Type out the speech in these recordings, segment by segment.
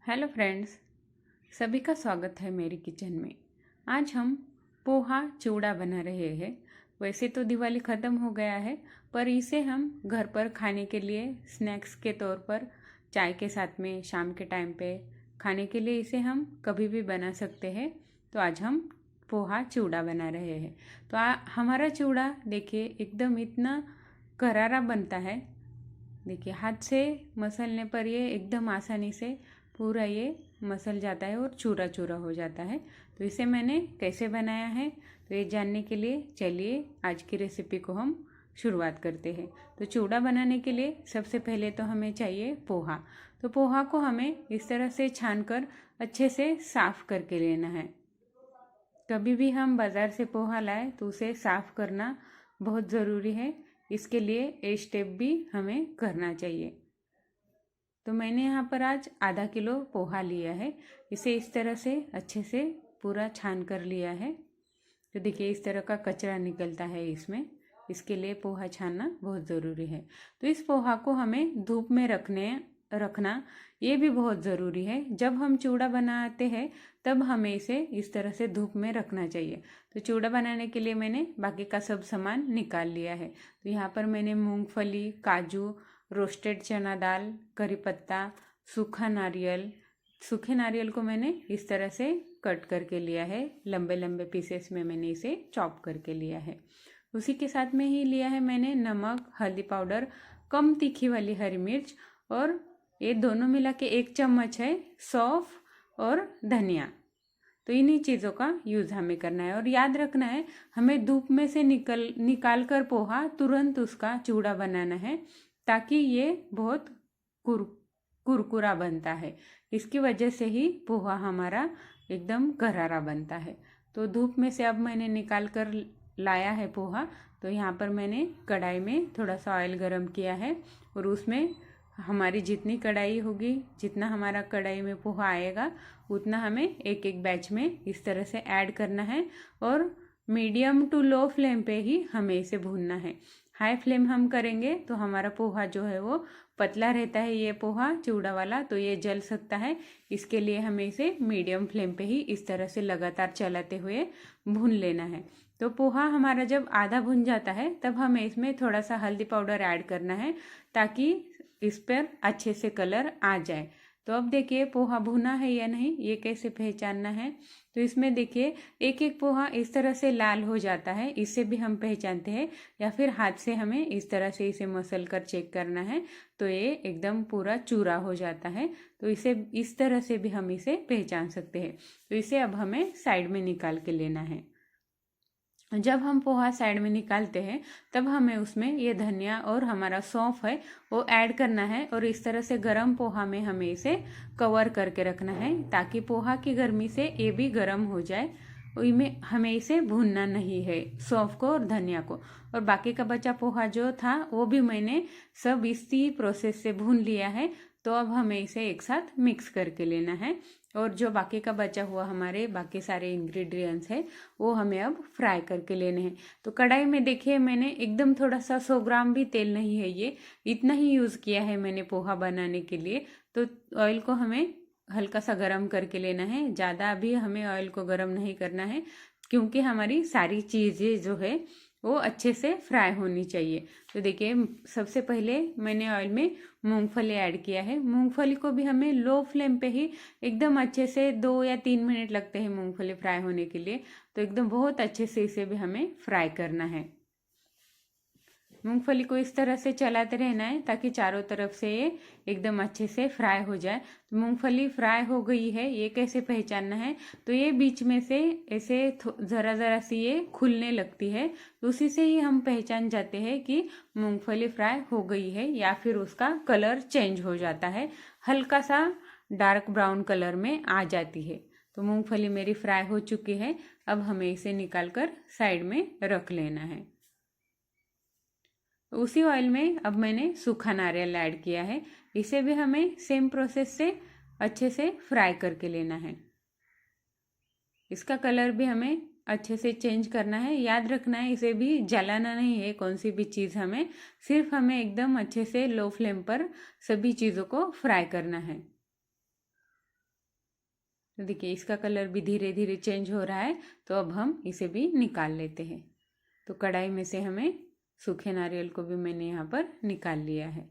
Hello friends, सभी का स्वागत है मेरी किचन में। आज हम पोहा चिवड़ा बना रहे हैं। वैसे तो दिवाली ख़त्म हो गया है, पर इसे हम घर पर खाने के लिए स्नैक्स के तौर पर चाय के साथ में शाम के टाइम पे खाने के लिए इसे हम कभी भी बना सकते हैं। तो आज हम पोहा चिवड़ा बना रहे हैं। तो हमारा चिवड़ा देखिए एकदम इतना करारा बनता है। देखिए हाथ से मसलने पर ये एकदम आसानी से पूरा ये मसल जाता है और चूरा चूरा हो जाता है। तो इसे मैंने कैसे बनाया है तो ये जानने के लिए चलिए आज की रेसिपी को हम शुरुआत करते हैं। तो चिवड़ा बनाने के लिए सबसे पहले तो हमें चाहिए पोहा। तो पोहा को हमें इस तरह से छानकर अच्छे से साफ करके लेना है। कभी भी हम बाज़ार से पोहा लाए तो उसे साफ करना बहुत ज़रूरी है। इसके लिए ये स्टेप भी हमें करना चाहिए। तो मैंने यहाँ पर आज आधा किलो पोहा लिया है। इसे इस तरह से अच्छे से पूरा छान कर लिया है। तो देखिए इस तरह का कचरा निकलता है इसमें। इसके लिए पोहा छानना बहुत ज़रूरी है। तो इस पोहा को हमें धूप में रखना ये भी बहुत ज़रूरी है। जब हम चिवड़ा बनाते हैं तब हमें इसे इस तरह से धूप में रखना चाहिए। तो चिवड़ा बनाने के लिए मैंने बाकी का सब सामान निकाल लिया है। तो यहाँ पर मैंने मूंगफली, काजू, रोस्टेड चना दाल, करी पत्ता, सूखे नारियल को मैंने इस तरह से कट करके लिया है। लंबे लंबे पीसेस में मैंने इसे चॉप करके लिया है। उसी के साथ में ही लिया है मैंने नमक, हल्दी पाउडर, कम तीखी वाली हरी मिर्च और ये दोनों मिला के 1 चम्मच है सौंफ और धनिया। तो इन्हीं चीज़ों का यूज़ हमें करना है। और याद रखना है हमें धूप में से निकाल कर पोहा तुरंत उसका चिवड़ा बनाना है, ताकि ये बहुत कुरकुरा बनता है। इसकी वजह से ही पोहा हमारा एकदम करारा बनता है। तो धूप में से अब मैंने निकाल कर लाया है पोहा। तो यहाँ पर मैंने कढ़ाई में थोड़ा सा ऑयल गरम किया है और उसमें हमारी जितनी कढ़ाई होगी, जितना हमारा कढ़ाई में पोहा आएगा उतना हमें एक एक बैच में इस तरह से ऐड करना है। और मीडियम टू लो फ्लेम पे ही हमें इसे भूनना है। हाई फ्लेम हम करेंगे तो हमारा पोहा जो है वो पतला रहता है। ये पोहा चिवड़ा वाला तो ये जल सकता है। इसके लिए हमें इसे मीडियम फ्लेम पे ही इस तरह से लगातार चलाते हुए भून लेना है। तो पोहा हमारा जब आधा भुन जाता है तब हमें इसमें थोड़ा सा हल्दी पाउडर ऐड करना है, ताकि इस पर अच्छे से कलर आ जाए। तो अब देखिए पोहा भुना है या नहीं ये कैसे पहचानना है। तो इसमें देखिए एक एक पोहा इस तरह से लाल हो जाता है, इससे भी हम पहचानते हैं। या फिर हाथ से हमें इस तरह से इसे मसल कर चेक करना है तो ये एकदम पूरा चूरा हो जाता है। तो इसे इस तरह से भी हम इसे पहचान सकते हैं। तो इसे अब हमें साइड में निकाल के लेना है। जब हम पोहा साइड में निकालते हैं तब हमें उसमें ये धनिया और हमारा सौंफ है वो ऐड करना है। और इस तरह से गरम पोहा में हमें इसे कवर करके रखना है, ताकि पोहा की गर्मी से ये भी गर्म हो जाए। में हमें इसे भूनना नहीं है, सौंफ को और धनिया को। और बाकी का बचा पोहा जो था वो भी मैंने सब इसी प्रोसेस से भून लिया है। तो अब हमें इसे एक साथ मिक्स करके लेना है। और जो बाकी का बचा हुआ हमारे बाकी सारे इंग्रेडिएंट्स है वो हमें अब फ्राई करके लेने हैं। तो कढ़ाई में देखिए मैंने एकदम थोड़ा सा 100 ग्राम भी तेल नहीं है, ये इतना ही यूज़ किया है मैंने पोहा बनाने के लिए। तो ऑयल को हमें हल्का सा गरम करके लेना है। ज़्यादा अभी हमें ऑयल को गरम नहीं करना है, क्योंकि हमारी सारी चीज़ें जो है वो अच्छे से फ्राई होनी चाहिए। तो देखिए सबसे पहले मैंने ऑयल में मूंगफली ऐड किया है। मूंगफली को भी हमें लो फ्लेम पे ही एकदम अच्छे से 2 या 3 मिनट लगते हैं मूंगफली फ्राई होने के लिए। तो एकदम बहुत अच्छे से इसे भी हमें फ्राई करना है। मूंगफली को इस तरह से चलाते रहना है ताकि चारों तरफ से ये एकदम अच्छे से फ्राई हो जाए। तो मूंगफली फ्राई हो गई है ये कैसे पहचानना है, तो ये बीच में से ऐसे ज़रा ज़रा सी ये खुलने लगती है। तो उसी से ही हम पहचान जाते हैं कि मूंगफली फ्राई हो गई है, या फिर उसका कलर चेंज हो जाता है, हल्का सा डार्क ब्राउन कलर में आ जाती है। तो मूंगफली मेरी फ्राई हो चुकी है। अब हमें इसे निकाल कर साइड में रख लेना है। उसी ऑयल में अब मैंने सूखा नारियल ऐड किया है। इसे भी हमें सेम प्रोसेस से अच्छे से फ्राई करके लेना है। इसका कलर भी हमें अच्छे से चेंज करना है। याद रखना है इसे भी जलाना नहीं है कौन सी भी चीज़ हमें, सिर्फ हमें एकदम अच्छे से लो फ्लेम पर सभी चीज़ों को फ्राई करना है। तो देखिए इसका कलर भी धीरे धीरे चेंज हो रहा है, तो अब हम इसे भी निकाल लेते हैं। तो कढ़ाई में से हमें सूखे नारियल को भी मैंने यहाँ पर निकाल लिया है।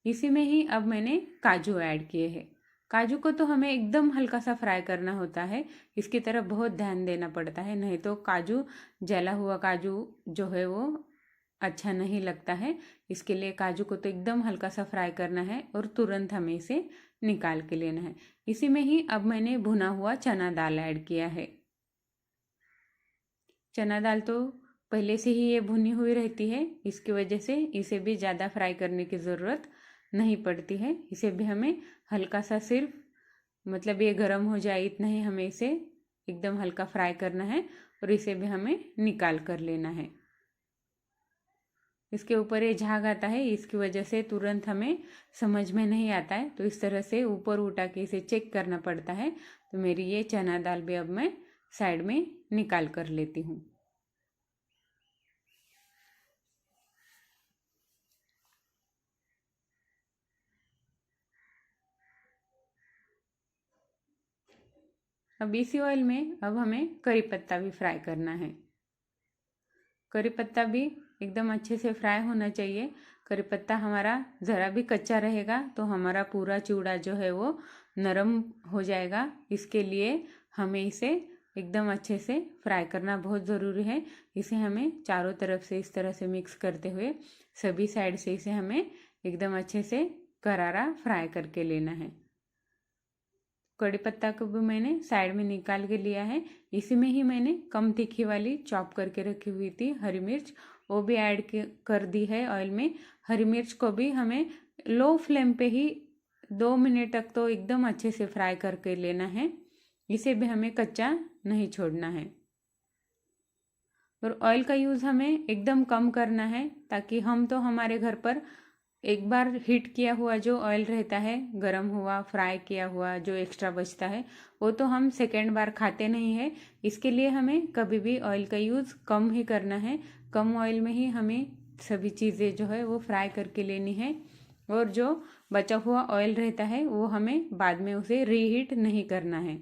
इसी में ही अब मैंने काजू ऐड किए हैं। काजू को तो हमें एकदम हल्का सा फ्राई करना होता है, इसकी तरफ बहुत ध्यान देना पड़ता है, नहीं तो काजू, जला हुआ काजू जो है वो अच्छा नहीं लगता है। इसके लिए काजू को तो एकदम हल्का सा फ्राई करना है और तुरंत हमें इसे निकाल के लेना है। इसी में ही अब मैंने भुना हुआ चना दाल ऐड किया है। चना दाल तो पहले से ही ये भुनी हुई रहती है, इसकी वजह से इसे भी ज़्यादा फ्राई करने की ज़रूरत नहीं पड़ती है। इसे भी हमें हल्का सा सिर्फ मतलब ये गर्म हो जाए इतना ही हमें इसे एकदम हल्का फ्राई करना है और इसे भी हमें निकाल कर लेना है। इसके ऊपर ये झाग आता है, इसकी वजह से तुरंत हमें समझ में नहीं आता है, तो इस तरह से ऊपर उठा के इसे चेक करना पड़ता है। तो मेरी ये चना दाल भी अब मैं साइड में निकाल कर लेती हूँ। अब इसी ऑयल में अब हमें करी पत्ता भी फ्राई करना है। करी पत्ता भी एकदम अच्छे से फ्राई होना चाहिए। करी पत्ता हमारा ज़रा भी कच्चा रहेगा तो हमारा पूरा चिवड़ा जो है वो नरम हो जाएगा। इसके लिए हमें इसे एकदम अच्छे से फ्राई करना बहुत ज़रूरी है। इसे हमें चारों तरफ से इस तरह से मिक्स करते हुए सभी साइड से इसे हमें एकदम अच्छे से करारा फ्राई करके लेना है। कड़ी पत्ता को भी मैंने साइड में निकाल के लिया है। इसी में ही मैंने कम तीखी वाली चॉप करके रखी हुई थी हरी मिर्च, वो भी ऐड कर दी है ऑयल में। हरी मिर्च को भी हमें लो फ्लेम पे ही 2 मिनट तक तो एकदम अच्छे से फ्राई करके लेना है। इसे भी हमें कच्चा नहीं छोड़ना है। और ऑयल का यूज़ हमें एकदम कम करना है, ताकि हम तो हमारे घर पर एक बार हीट किया हुआ जो ऑयल रहता है, गरम हुआ फ्राई किया हुआ जो एक्स्ट्रा बचता है, वो तो हम सेकेंड बार खाते नहीं है। इसके लिए हमें कभी भी ऑयल का यूज़ कम ही करना है। कम ऑयल में ही हमें सभी चीज़ें जो है वो फ्राई करके लेनी है। और जो बचा हुआ ऑयल रहता है वो हमें बाद में उसे रीहीट नहीं करना है।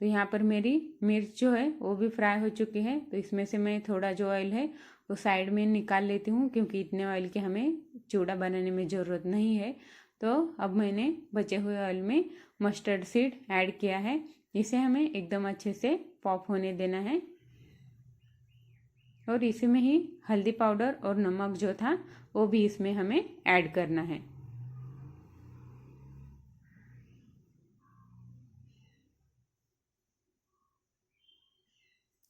तो यहाँ पर मेरी मिर्च जो है वो भी फ्राई हो चुकी है। तो इसमें से मैं थोड़ा जो ऑयल है वो साइड में निकाल लेती हूँ, क्योंकि इतने ऑयल के हमें चिवड़ा बनाने में ज़रूरत नहीं है। तो अब मैंने बचे हुए ऑयल में मस्टर्ड सीड ऐड किया है। इसे हमें एकदम अच्छे से पॉप होने देना है। और इसी में ही हल्दी पाउडर और नमक जो था वो भी इसमें हमें ऐड करना है।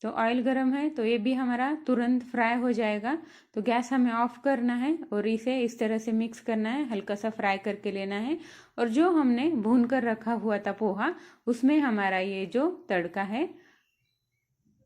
तो ऑयल गरम है तो ये भी हमारा तुरंत फ्राई हो जाएगा। तो गैस हमें ऑफ करना है और इसे इस तरह से मिक्स करना है, हल्का सा फ्राई करके लेना है। और जो हमने भून कर रखा हुआ था पोहा, उसमें हमारा ये जो तड़का है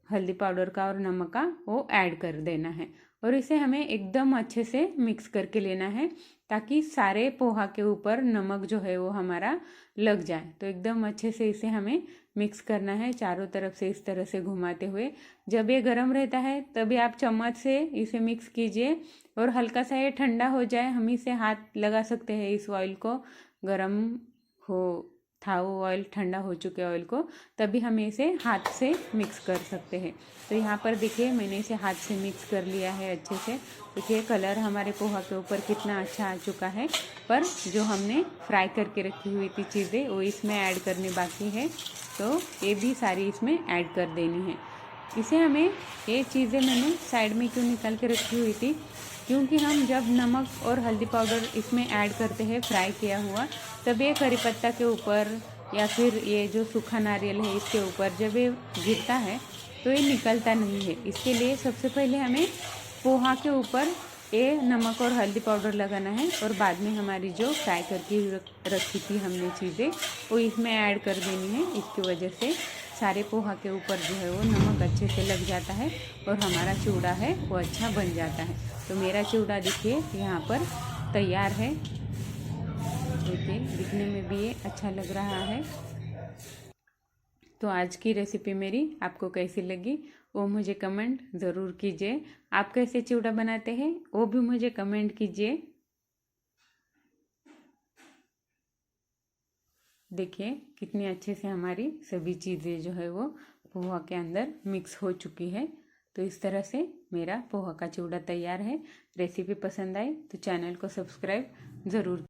हल्दी पाउडर का और नमक का वो ऐड कर देना है। और इसे हमें एकदम अच्छे से मिक्स करके लेना है, ताकि सारे पोहा के ऊपर नमक जो है वो हमारा लग जाए। तो एकदम अच्छे से इसे हमें मिक्स करना है चारों तरफ से इस तरह से घुमाते हुए। जब ये गर्म रहता है तभी आप चम्मच से इसे मिक्स कीजिए, और हल्का सा ये ठंडा हो जाए हम इसे हाथ लगा सकते हैं इस ऑयल को। गर्म हो था वो ऑयल, ठंडा हो चुके ऑयल को, तभी हम इसे हाथ से मिक्स कर सकते हैं। तो यहाँ पर देखिए मैंने इसे हाथ से मिक्स कर लिया है अच्छे से। देखिए कलर हमारे पोहा के ऊपर कितना अच्छा आ चुका है। पर जो हमने फ्राई करके रखी हुई थी चीज़ें वो इसमें ऐड करनी बाकी है, तो ये भी सारी इसमें ऐड कर देनी है। इसे हमें ये चीज़ें मैंने साइड में क्यों निकाल के रखी हुई थी, क्योंकि हम जब नमक और हल्दी पाउडर इसमें ऐड करते हैं फ्राई किया हुआ, तब ये करी पत्ता के ऊपर या फिर ये जो सूखा नारियल है इसके ऊपर जब ये गिरता है तो ये निकलता नहीं है। इसके लिए सबसे पहले हमें पोहा के ऊपर ये नमक और हल्दी पाउडर लगाना है, और बाद में हमारी जो फ्राई करके रखी थी हमने चीज़ें वो इसमें ऐड कर देनी है। इसकी वजह से सारे पोहा के ऊपर जो है वो नमक अच्छे से लग जाता है और हमारा चिवड़ा है वो अच्छा बन जाता है। तो मेरा चिवड़ा देखिए यहाँ पर तैयार है। देखिए दिखने में भी ये अच्छा लग रहा है। तो आज की रेसिपी मेरी आपको कैसी लगी वो मुझे कमेंट ज़रूर कीजिए। आप कैसे चिवड़ा बनाते हैं वो भी मुझे कमेंट कीजिए। देखिए कितनी अच्छे से हमारी सभी चीज़ें जो है वो पोहा के अंदर मिक्स हो चुकी है। तो इस तरह से मेरा पोहा का चिवड़ा तैयार है। रेसिपी पसंद आए तो चैनल को सब्सक्राइब ज़रूर